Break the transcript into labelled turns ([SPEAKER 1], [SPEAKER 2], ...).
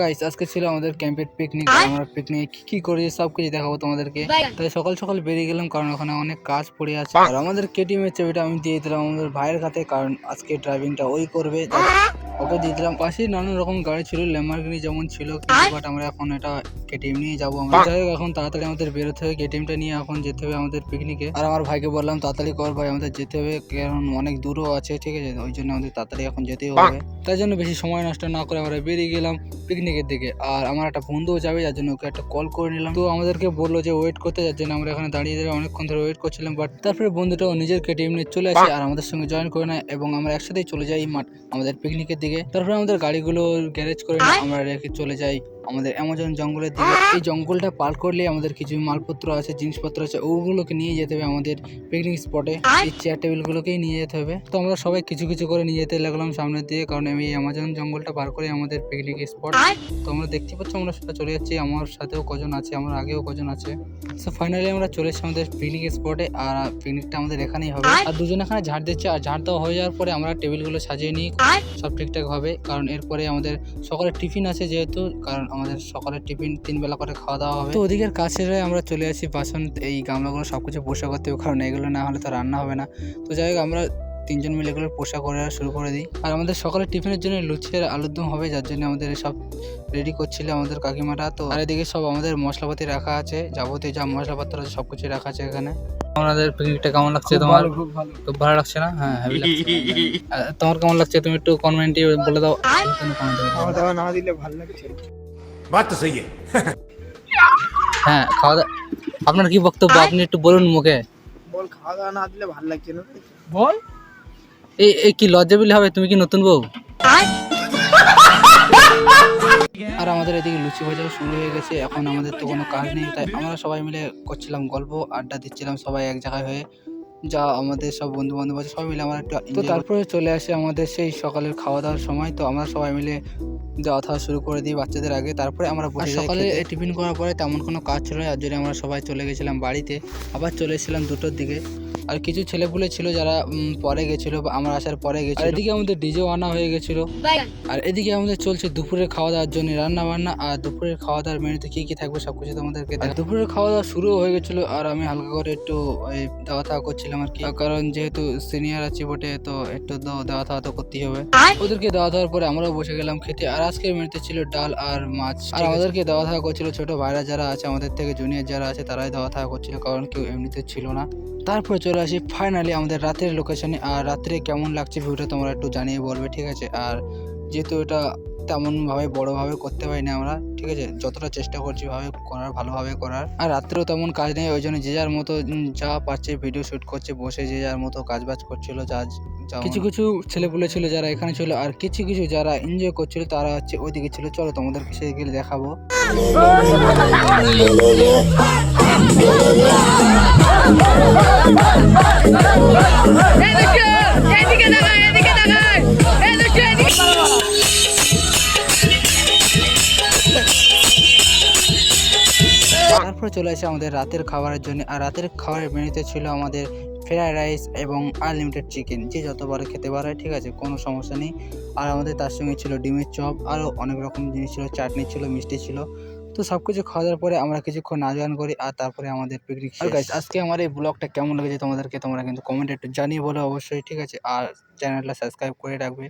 [SPEAKER 1] Guys আজকে ছিল আমাদের ক্যাম্পের পিকনিক। আমরা পিকনিকে কি করেছি সব কিছু দেখাবো তোমাদেরকে। তাই সকাল সকাল বেরিয়ে গেলাম কারণ ওখানে অনেক কাজ পড়ে আছে। আর আমাদের কেটিএমের চাবিটা আমি দিয়ে দিলাম আমাদের ভাইয়ের হাতে, কারণ আজকে ড্রাইভিংটা ওই করবে। ওকে দিয়ে দিলাম। পাশে নানান রকম গাড়ি ছিল, ল্যাম্বরগিনি যেমন ছিল, বাট আমরা এখন এটা কেটিএম নিয়ে যাবো। আমরা যাই হোক এখন তাড়াতাড়ি আমাদের বেরোতে হবে, কেটিএমটা নিয়ে এখন যেতে হবে আমাদের পিকনিকে। আর আমার ভাইকে বললাম তাড়াতাড়ি কর ভাই, আমাদের যেতে হবে কারণ অনেক দূরও আছে, ঠিক আছে? ওই জন্য আমাদের তাড়াতাড়ি এখন যেতেই হবে। তাই জন্য বেশি সময় নষ্ট না করে আমরা বেরিয়ে গেলাম পিকনিকের দিকে। আর আমার একটা বন্ধুও যাবে, যার জন্য ওকে একটা কল করে নিলাম। তো আমাদেরকে বললো যে ওয়েট করতে, যার জন্য আমরা এখানে দাঁড়িয়ে অনেকক্ষণ ধরে ওয়েট করছিলাম। বাট তারপরে বন্ধুটাও নিজের কেটিএম নিয়ে চলে আসে আর আমাদের সঙ্গে জয়েন করে নেয় এবং আমরা একসাথেই চলে যাই আমাদের পিকনিকের দিকে। তারপরে আমাদের গাড়িগুলো গ্যারেজ করে আমরা রেখে চলে যাই আমাদের অ্যামাজন জঙ্গলের দিকে। এই জঙ্গলটা পার করলে আমাদের কিছু মালপত্র আছে, জিনিসপত্র আছে, ওগুলোকে নিয়ে যেতে হবে আমাদের পিকনিক স্পটে। এই চেয়ার টেবিল গুলোকেই নিয়ে যেতে হবে। তো আমরা সবাই কিছু কিছু করে নিয়ে যেতে লাগলাম সামনের দিকে, কারণ আমি অ্যামাজন জঙ্গলটা পার করে আমাদের পিকনিক স্পট। তো আমরা দেখতে পাচ্ছি আমরা সেটা চলে যাচ্ছি, আমার সাথেও কজন আছে, আমার আগেও কজন আছে। তো ফাইনালি আমরা চলে এসেছি আমাদের পিকনিক স্পটে। আর পিকনিকটা আমাদের এখানেই হবে। আর দুজন এখানে ঝাড় দিচ্ছে, আর ঝাড় দেওয়া হয়ে যাওয়ার পরে আমরা টেবিলগুলো সাজিয়ে নিই সব ঠিকঠাক হবে, কারণ এরপরে আমাদের সকালের টিফিন আছে যেহেতু, কারণ আমাদের সকালের টিফিন 3 বেলা করে খাওয়া দাওয়া হবে। তো ওদিকের কাছে আমরা চলে আসি বাসন, এই গামলাগুলো সবকিছু পরিষ্কার করতে হবে, কারণ এগুলো না হলে তো রান্না হবে না। তো যাই হোক আমরা 3 জন মিলে এগুলো পোষা করে শুরু করে দিই। আর আমাদের সকালের টিফিনের জন্য লুচি আর আলুর দম হবে, যার জন্য আমাদের সব রেডি করছিল আমাদের কাকিমাটা। তো আর এদিকে সব আমাদের মশলাপাতি রাখা আছে, যাবতীয় যা মশলাপত্র আছে সবকিছু রাখা আছে এখানে। আমাদের পিকনিকটা কেমন লাগছে তোমার? খুব ভালো লাগছে না? হ্যাঁ হেভি লাগছে। তোমার কেমন লাগছে তুমি একটু কমেন্টে বলে দাও।
[SPEAKER 2] খাওয়া না দিলে ভালো লাগছে।
[SPEAKER 3] बात तो सही है।
[SPEAKER 1] হ্যাঁ খাওয়া দাওয়া, আপনার কি বক্তব্য আপনি একটু বলুন মুখে।
[SPEAKER 2] বল খাওয়া দাওয়া না দিলে ভালো লাগছে না বল।
[SPEAKER 1] এই কি লজ্জা বিলি হবে? তুমি কি নতুন বউ? আর আমাদের এদিকে লুচি ভাজাও শুরু হয়ে গেছে। এখন আমাদের তো কোনো কাজ নেই, তাই আমরা সবাই মিলে করছিলাম গল্প, আড্ডা দিচ্ছিলাম সবাই এক জায়গায় হয়ে, যা আমাদের সব বন্ধু বান্ধব আছে সবাই মিলে আমরা একটু। তো তারপরে চলে আসে আমাদের সেই সকালের খাওয়া দাওয়ার সময়। তো আমরা সবাই মিলে যাওয়া খাওয়া শুরু করে দিই বাচ্চাদের আগে, তারপরে আমরা বসে যাই। সকালে টিফিন করার পরে তেমন কোনো কাজ ছিল না, যার জন্য আমরা সবাই চলে গেছিলাম বাড়িতে। আবার চলে এসেছিলাম 2টোর দিকে। আর কিছু ছেলেপুলে ছিল যারা পরে গেছিলো, আমরা আসার পরে গেছিল। এদিকে আমাদের ডিজেও আনা হয়ে গেছিলো। আর এদিকে আমাদের চলছে দুপুরের খাওয়া দাওয়ার জন্য রান্না বান্না। আর দুপুরের খাওয়া দাওয়ার মেনুতে কি কি থাকবে সবকিছু তোমাদেরকে। দুপুরের খাওয়া দাওয়া শুরু হয়ে গেছিলো, আর আমি হালকা করে একটু দেওয়া থাওয়া করছিলাম আর কি, কারণ যেহেতু সিনিয়র আছি বটে, তো একটু দেওয়া থাওয়া তো করতেই হবে। ওদেরকে দেওয়া থাওয়ার পরে আমরাও বসে গেলাম খেতে। আর আজকের মেনুতে ছিল ডাল আর মাছ। আর আমাদেরকে দেওয়া থাওয়া করছিল ছোট ভাইরা যারা আছে আমাদের থেকে জুনিয়র যারা আছে, তারাই দেওয়া থাওয়া করছিল, কারণ কেউ এমনিতে ছিল না। তারপরে চলে আসি ফাইনালি আমাদের রাতের লোকেশনে। আর রাত্রে কেমন লাগছে ভিউটা তোমরা একটু জানিয়ে বলবে, ঠিক আছে? আর যেহেতু এটা তেমনভাবে বড়োভাবে করতে পারি না আমরা, ঠিক আছে, যতটা চেষ্টা করছি ভালোভাবে করার। আর রাত্রেও তেমন কাজ নেই, ওই জন্য যে যার মতো যা পারছে ভিডিও শ্যুট করছে বসে, যে যার মতো কাজ বাজ করছিল। কিছু কিছু ছেলেপুলে ছিল যারা এখানে ছিল, আর কিছু কিছু যারা এনজয় করছিল তারা হচ্ছে ওইদিকে ছিল। চলো তোমাদেরকে সেদিকে দেখাবো। তারপরে চলে আসে আমাদের রাতের খাবারের জন্য। আর রাতের খাবারের মেনুতে ছিল আমাদের ফ্রাইড রাইস এবং আনলিমিটেড চিকেন, যে যতবার খেতে পারে, ঠিক আছে, কোনো সমস্যা নেই। আর আমাদের তার সঙ্গে ছিল ডিমের চপ, আরও অনেক রকম জিনিস ছিল, চাটনি ছিল, মিষ্টি ছিল। তো সব কিছু খাওয়া দাওয়ার পরে আমরা কিছুক্ষণ নাচ গান করি, আর তারপরে আমাদের পিকনিক। আর গাইস আজকে আমার এই ব্লগটা কেমন লেগেছে তোমাদেরকে তোমরা কিন্তু কমেন্টে একটু জানিয়ে বলো অবশ্যই, ঠিক আছে? আর চ্যানেলটা সাবস্ক্রাইব করে রাখবে।